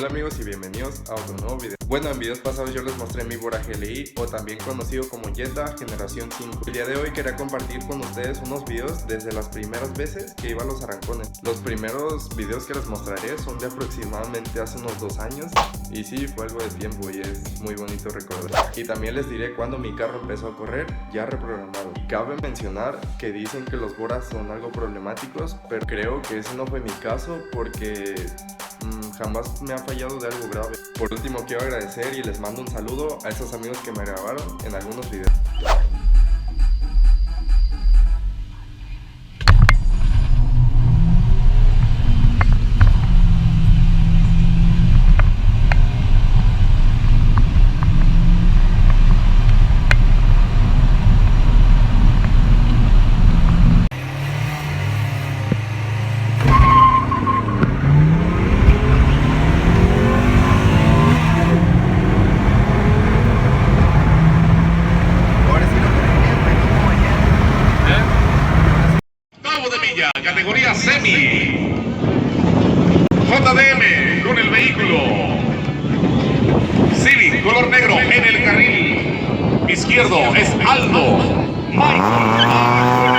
Hola amigos y bienvenidos a otro nuevo video. Bueno, en videos pasados yo les mostré mi Bora GLI, o también conocido como Jetta generación 5. El día de hoy quería compartir con ustedes unos videos desde las primeras veces que iba a los Arrancones. Los primeros videos que les mostraré son de aproximadamente hace unos 2 años. Y sí, fue algo de tiempo y es muy bonito recordar. Y también les diré cuando mi carro empezó a correr ya reprogramado. Y cabe mencionar que dicen que los Boras son algo problemáticos, pero creo que ese no fue mi caso porque jamás me ha fallado de algo grave. Por último, quiero agradecer y les mando un saludo a esos amigos que me grabaron en algunos videos. Categoría semi JDM con el vehículo CIVIC color negro en el carril izquierdo es Aldo Michael